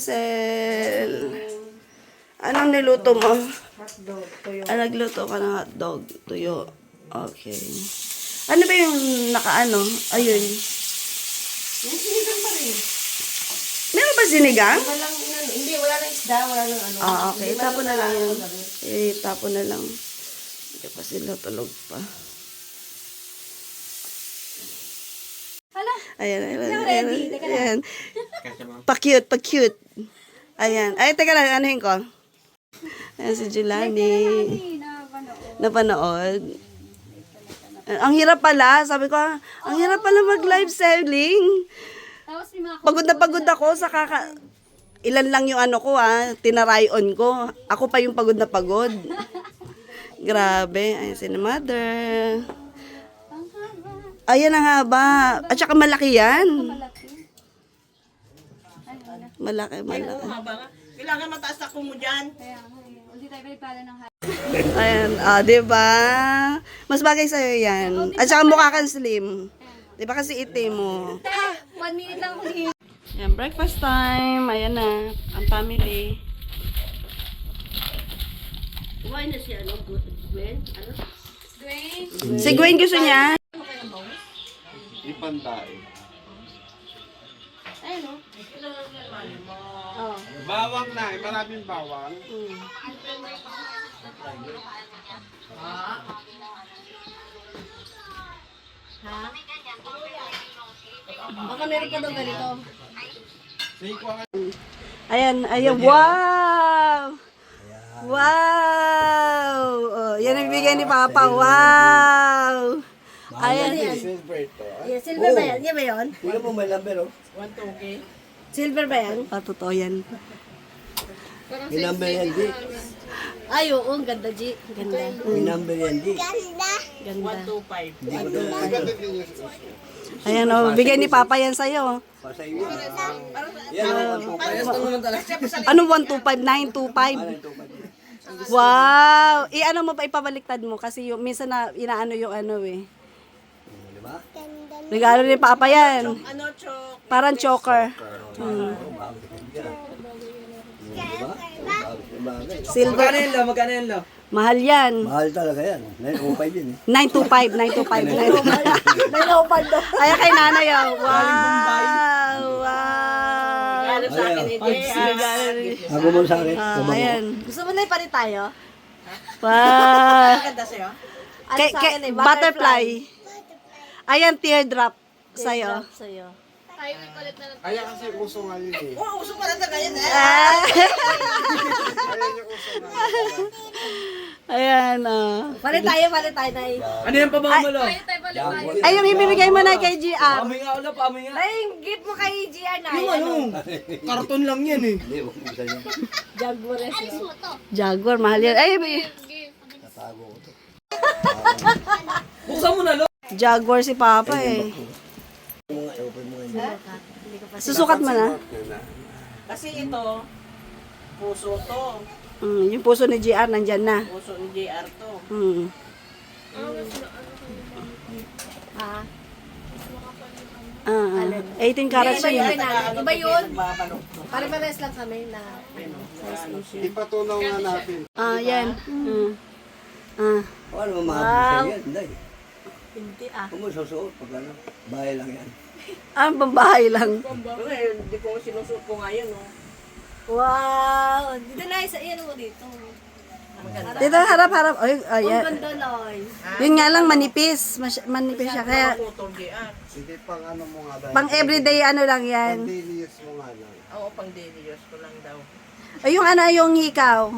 Hazel. Anong niluto mo? Hotdog, tuyo. Nagluto ka ng hotdog. Tuyo. Okay. Ano ba yung nakaano? Ayun. Yung sinigang pa rin. Meron ba sinigang? Walang, hindi, wala nang isda, wala nang ano. Okay. Tapon na lang yun. Tapon na lang. Hindi pa sila tulog pa. Hala, Ayan. ready. Teka lang. Ayan. Pa-cute. Ayan. Ay, teka lang. Anuhin ko. Ayan si Jelani. Napanood. Ang hirap pala. Sabi ko, ang hirap pala mag-live selling. Tapos may mga Pagod na pagod ako sa ilan lang yung ano ko tinaray on ko. Ako pa yung pagod na pagod. Grabe. Ayan si mother. Ayan ang haba. At saka malaki yan. malaki. Malaki. Kailangan mataas ako mo dyan. Kaya hindi tayo pala ng Ayan. Diba? Mas bagay sa'yo yan. At saka mukha kang slim. Diba kasi itim mo. 1 minute lang ako dito. Ayan, breakfast time. Ayan na. Ang family. Kumain na siya, ano? Gwen? Ano? Dwayne. Si Gwen gusto niya. Ipantay. Ayun o. Oh. Bawang na, maraming bawang. Baka meron pa daw ganito. Ayan. Wow! Wow! Oh, yan ang bibigay ni Papa. Wow! Ayan. Silver ito. Yeah, silver ba yan? Yan ba yun? Wala mo may number, oh. Silver ba yan? Totoo yan. May number yan, di. Ay, oo. Ang ganda, G. Ganda. May number yan, di. Ganda. Hindi ko na. Ayan bigay ni Papa yan sa'yo. Sa iyo. Yan, oh, 125. Ano 125? 925? Wow! Ano mo pa ipabaliktad mo? Kasi yung, minsan na inaano yung ano eh. Di ba? Regalo ni Papa yan. Ano, Chok? Parang choker. Di ba? Bagay. Silver. Magkano yan, Lo? Mahal yan. Mahal talaga yan. 905 yun, eh. 925. Nailaupad daw. Ayan kay nanay oh. Wow! Wow! Ano sa akin, hindi. Ako mo sa akin. Ayan. Gusto mo na ipalit tayo? Wow! Ganda sa'yo? Ano sa akin eh? Butterfly. Ayan, teardrop sa'yo. Sa'yo. Kaya kasi uso nga yun, eh. Oo, uso pa rin na ganyan, eh. Kaya yung uso nga. Ayan, Palit tayo, Nay. Ano yan pa ba mo, Lo? Ay, yung ibibigay mo na kay GR. Paamoy nga, Lo, paamoy nga. Ay, yung gift mo kay GR na. Yung ano? Karton lang yan eh. Hindi, huwag mo sa niya. Jaguars. Jaguar, mahal yan. Ay, Tatago ko to. Buksan mo na, Lo. Jaguar si Papa eh. Mga open mo nga. Susukat mo na. Kasi ito, puso to. Yung puso ni GR nandyan na. Puso ni JR to. Mm. 18 carats Iba yun. yun. Iba yun. Nagbabalok to. Pare-pares lang kami na size issue. Ipatunaw nga natin. Yan. Ano mo mga busa yan? Hindi. Hindi Kung mo susuot, pag ano, bahay lang yan. Pambahay lang. Hindi ko sinusuot ko ngayon, no? Wow! Dito na, iyan mo dito. Dito, harap-harap. Ay, Ang ayan. ganda, Loy. Yun nga lang, manipis. Manipis siya. Kaya, Motor JR. Hindi pang ano mo nga dahil. pang everyday ano lang yan. Pang daily use mo nga lang. Oo, pang daily use ko lang daw. Ay, yung ano, yung hikaw.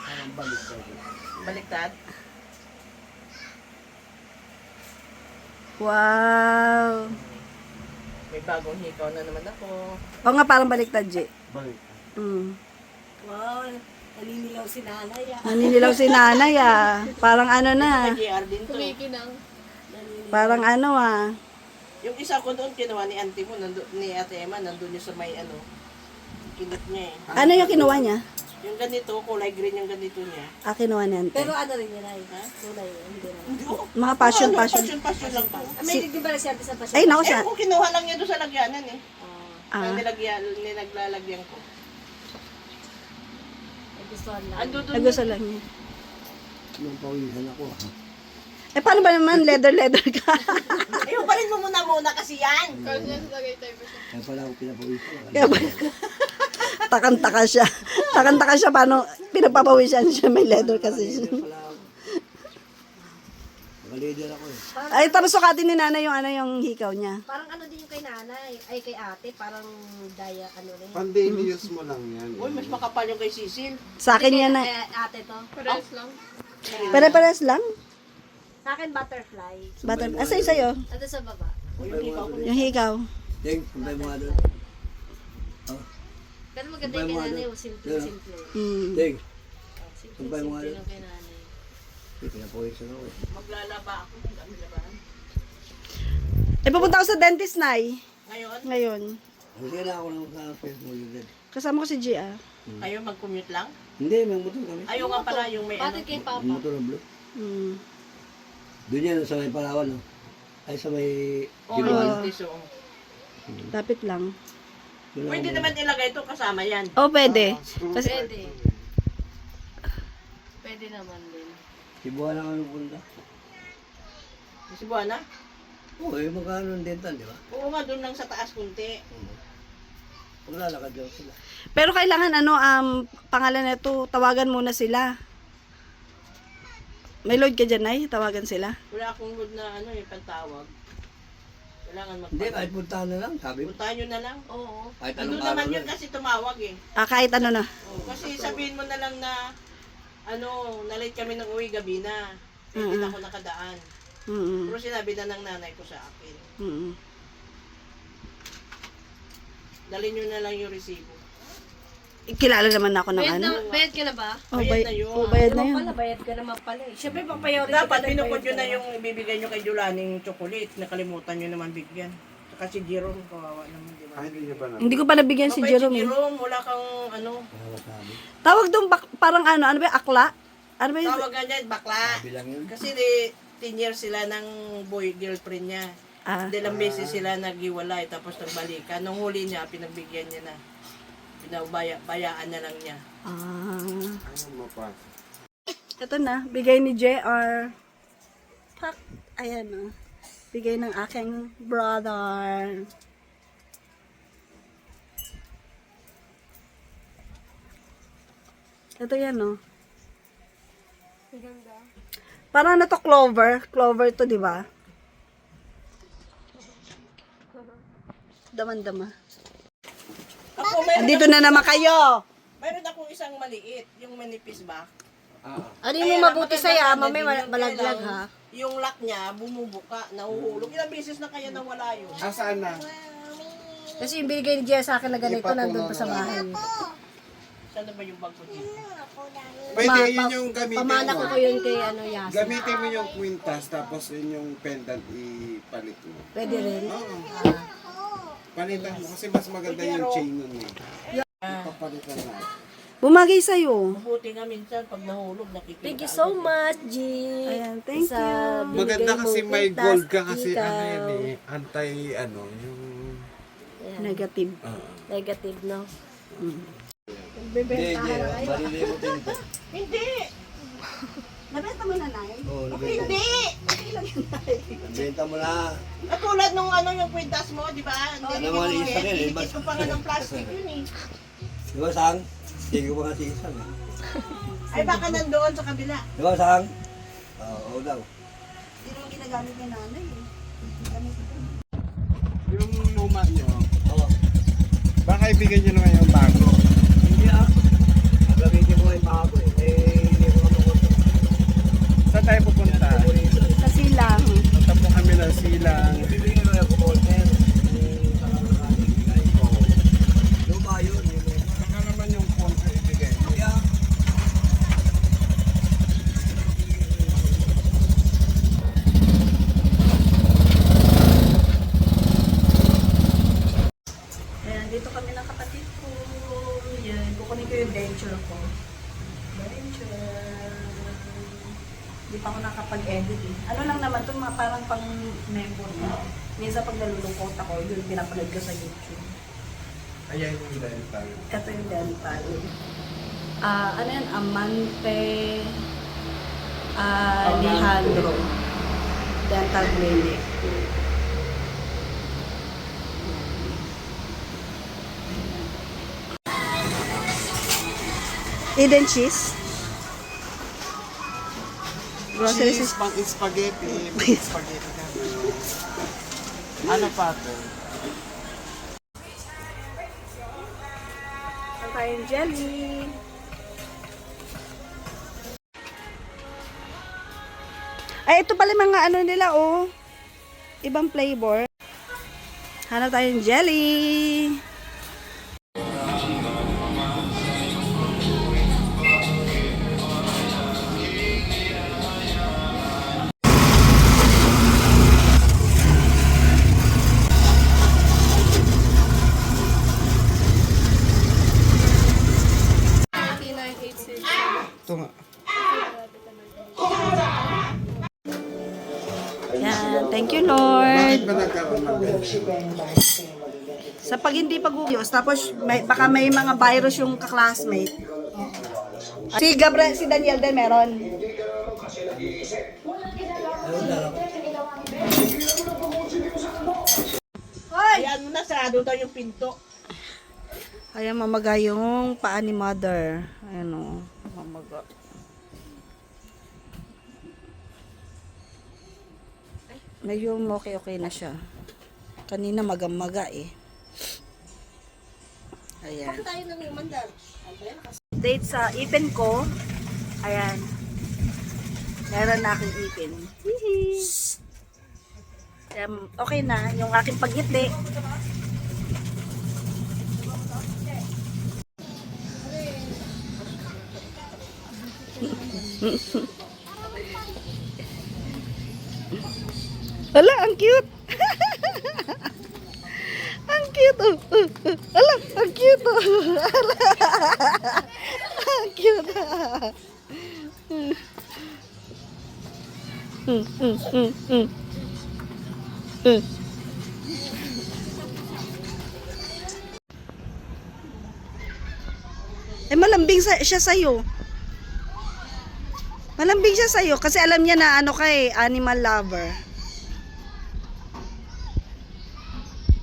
Parang balik sa Baliktad. Wow. May bagong hikaw na naman ako. O nga, parang baliktad, G. Balik. Wow! Naninilaw si nanay. Naninilaw si nanay Parang ano na. JR din to. Parang ano Yung isa ko doon, kinuha ni auntie mo, ni Ate Emma, nandun yung sa may ano, kinit niya eh. Ano yung kinuha niya? Yung ganito, kulay green yung ganito niya. Kinuha niya. Pero ano rin yun, ay? Tunay yun, hindi na. Mga passion. Passion lang pa. May di ba nagsabi sa pasyon? Ay, naku siya. Kung kinuha lang niya doon sa lagyanan eh. Ah. Nilaglalagyan ko. Nagustuhan lang. Ando doon Nagusto lang niya. Nung pawisan ako. Eh, paano ba naman leather ka? Ayun, parin mo muna kasi yan. Kaya pala ako pinapawisan. Kaya ba? Takang-taka siya. Takang-taka siya paano pinapapawisan siya. May leather kasi siya. Pala ako. Naka-leader ako eh. Ay, tapos sukatin ni nanay yung yung hikaw niya. Parang ano din yung kay nanay, ay kay ate, parang daya, ano rin. Pan-daily use mo lang yan. Uy, mas makapal yung kay Cecil. Sa akin yan na. Ate to. Pare-pares lang. Sa akin, butterfly. Butter. Asa yung sa'yo? Ate sa baba. Yung hikaw. Ding, kumpay mo nga doon. Pero maganda yung kay nanay, simple-simple. Hmm. Ding, Simple-simple yung kay nanay. pinapawisan ako eh. Maglalaba ako. Ang dami labahan. Eh, pupunta ako sa dentist, Nay. Ngayon, Ngayon. Kasi na ako lang sa Facebook mo yun. Kasama ko si Gia. kayo mag-commute lang? Hindi, may motor kami. Ayaw nga pala yung may ano. Bakit kay Papa? May motor na blue. Hmm. Doon yan, sa may Palawan, no? Ay, sa may Oo, Gibuan. may so. Lapit lang. Doon ako Pwede may- naman ilagay ito kasama yan. Oh, pwede. Kasi, Pwede. Pwede naman din. Gibuan lang kami punta. Si Buana? Oo, eh, magkano ang dental, di ba? Oo nga, doon lang sa taas kunti. Paglalakad daw sila. pero kailangan pangalan nito, tawagan muna sila. May load ka dyan, Nay? Tawagan sila. Wala akong load na ano eh, pantawag. Kailangan Hindi, magpatawag. kahit puntahan na lang, sabi mo. Puntahan nyo na lang. Oo. Kahit Ano anong naman araw yun na. kasi tumawag eh. Kahit ano na. Oo, kasi sabihin mo na lang na na-late kami ng uwi gabi na. Hindi na ako nakadaan. Mm-mm. Pero sinabi na ng nanay ko sa akin. Mm-mm. Dalhin nyo na lang yung resibo. Kilala naman ako ng Bayad, ano. bayad ka na ba? Oh, Bayad na yun. oh, bayad na Naman yun. pala, bayad ka naman pala eh. Siyempre, papayarin Dapat pinukod nyo na yung ibibigay nyo kay Julani yung chocolate. Nakalimutan nyo naman bigyan. Saka si Jerome, kawawa naman, di ba? Ah, hindi niya ba na? Hindi ko pa nabigyan si Mabait Jerome. Si Eh. Jerome, wala kang ano. Tawag doon parang ano ba yung akla? Ano ba yung... Tawagan niya, bakla. Bilang yun. Kasi 10 years sila ng girlfriend niya. Ah. Ilang beses sila naghiwalay tapos nagbalikan. Nung huli niya, pinagbigyan niya na. Bayaan na lang niya. Ah. Ano mo pa? Ito na, bigay ni JR. Pak. Ayan o. Bigay ng aking brother. Ito yan o. Parang ano to, clover. Clover to, di ba? Daman-dama. Ako, mayroon, Andito na naman kayo. mayroon akong isang maliit, yung manipis ba? Ano Kaya yung lang, mabuti maganda sa'yo, sana mami, din yun, malaglag kaya ha? lang, yung lock niya, bumubuka, nahuhulog. Ilang beses na kaya nawala yun. Saan na? Kasi yung binigay ni Jess sa akin na ganito, nandun pa sa bahay. Saan na ba yung bag ko dito? Pwede yun yung gamitin Pamana mo. ko yun kay ano, Yasi. Gamitin mo yung quintas tapos yun yung pendant ipalit mo. Pwede rin. Oo. Palitan mo kasi mas maganda yung chain nun eh. Ipapalitan na. Bumagay sa'yo. Mabuti nga minsan, pag nahulog, nakikita. Thank you so much, G. Ayan, thank you. Maganda kasi may gold ka kasi ikaw. ano yan eh. Anti ano, yung... Negative. Negative, no? Hindi, hindi. Malilimutin din ito. Hindi! Nabenta mo na, Nay? Oo, nabenta. Hindi! Nabenta mo na. Katulad nung ano yung kwintas mo, di ba? Hindi Ano mga isa rin, eh. Inikit ko pa nga ng plastic yun eh. Di ba, Sang? Hindi ko pa nga si Isang. eh. Ay baka nandoon sa kabila. Di ba, Sang? Oo daw. Hindi naman ginagamit ni nanay eh. Yung luma nyo, Oo. baka ibigay nyo naman yung bago. Hindi ah. Gamitin mo yung bago eh. Eh, hindi ko makukuha. Saan tayo pupunta? Sa silang. Punta po kami ng silang. Bibigyan mo yung kukonter. Luma yun. Baka naman yung kontra ibigay. Hindi ah. Ayan, dito kami ng kapatid ko. Yan, kukunin ko yung denture ko. Denture. Hindi pa ako nakapag-edit eh. Ano lang naman ito, mga parang pang memory. Minsan pag nalulungkot ako, yun pinapanood ko sa YouTube. Ayan yung dental. Ito yung dental. Ano yan? Amante Alejandro. Dental Clinic. Eden cheese. Grocery Cheese, pang spaghetti. Pang spaghetti ka. Ano pa ito? tayong jelly. Ay, ito pala mga ano nila, oh. Ibang flavor. Hanap tayong jelly. Ito nga. Yan. Thank you, Lord. Bakit ba nagkaroon ng ganito? Sa pag hindi pag-ugyos, tapos baka may mga virus yung kaklasmate. Si Gabriel, si Daniel din meron. Ayan mo na, sarado daw yung pinto. Ayan, mamaga yung paa ni mother. Ayan o, mamaga. Medyo okay na siya. Kanina maga eh. Ayan. Tayo nang umandar. Date sa ipin ko. Ayan. Meron na aking ipin. Hihi. Okay na yung aking pagngiti. Ala, ang cute. Ang cute. Ala, ang cute. Ala. Ang cute. Eh, malambing siya sa'yo. Malambing siya sa'yo kasi alam niya na ano ka eh, animal lover.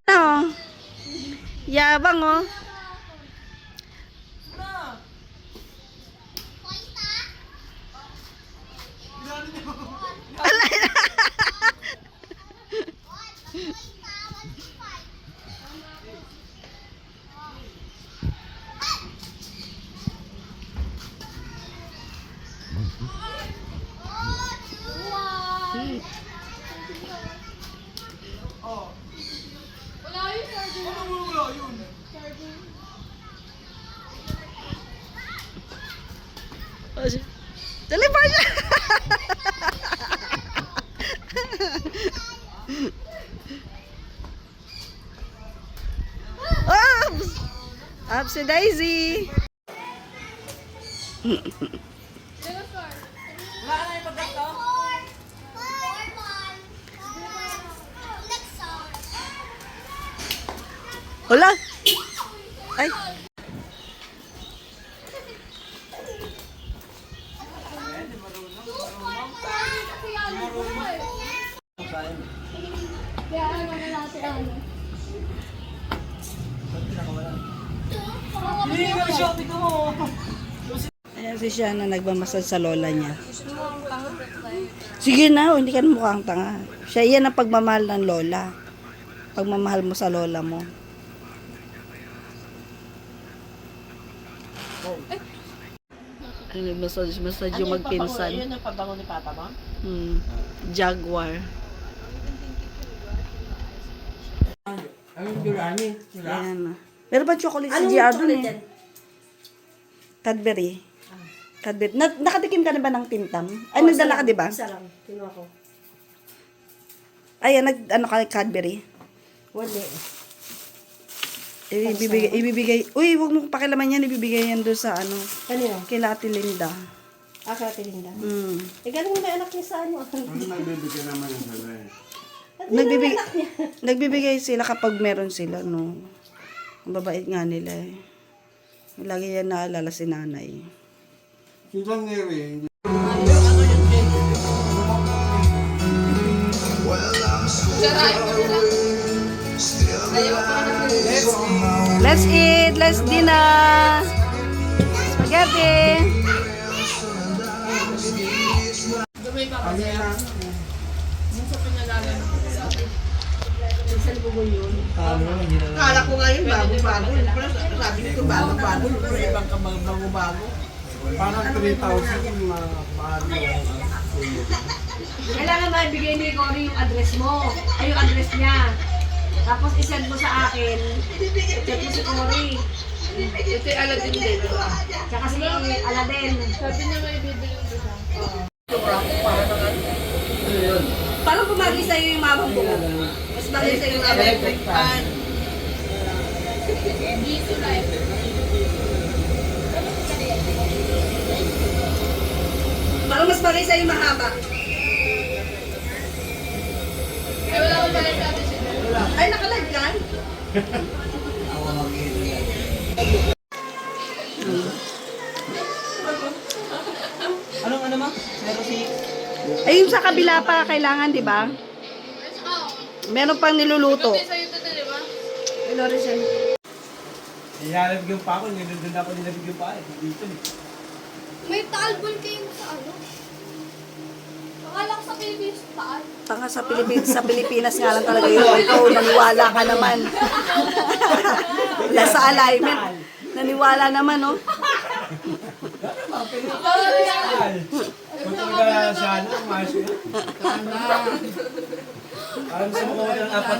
Ano? Yabang oh. Deliver niya! Oops! Upsi Daisy! Hola! Ay! Ayan si siya na nagmamasad sa lola niya. Sige na, hindi ka na mukhang tanga. Siya yan ang pagmamahal ng lola. Pagmamahal mo sa lola mo. Ay, nagmassage yung magpinsan. Yun ang pabango ni Papa mo? Jaguar. Ang Jurani. Ayan. Meron ba chocolate si GR dun eh? Cadbury. Cadbury. Nakatikim ka na ba ng tintam? Ay, nagdala ka, di ba? Isa lang. Kinuha ko. Ayan, ano ka, Cadbury? Wala. Ibibigay. Uy, wag mo pakilaman yan. Ibibigay yan doon sa ano. Kanino? Kila Ate Linda. Kaya tilinda. Mm. Eh, galing mo na anak niya sa ano. Ano nagbibigyan naman yung dala eh? Nagbibigay sila kapag meron sila, no? Ang babait nga nila eh. Lagi yan naalala si nanay. Silang nere. Let's eat! Let's dinner! Spaghetti! Kala ko nga yun, bago-bago. Pero sabi nito, bago-bago. Pero ibang bago-bago. Parang 3,000 yung mahal yung Kailangan maibigay ni Cory yung address mo. Ay, yung address niya. Tapos isend mo sa akin. Check mo si Cory. Ito yung Aladdin din. Tsaka si Aladdin. Sabi niya may bibili ko siya. Parang pumagi sa'yo yung mama mo. Mas bagay sa'yo yung Electric fan. Parang mas bagay sa'yo yung mahaba. Ay, nakalive ka? Ano ma? 06? Ay, yung sa kabila pa kailangan, di ba? Meron pang niluluto. Nilalagyan pa ako, nilagyan ako nilagyan pa eh. Dito eh. May talbol kayo sa ano? Akala ko sa Pilipinas taal. Tanga sa Pilipinas nga lang talaga yun. Ikaw, naniwala ka naman. Wala sa alignment. Naniwala naman, no? Punta ka sa ano, mas yun. Parang sa mga ng apat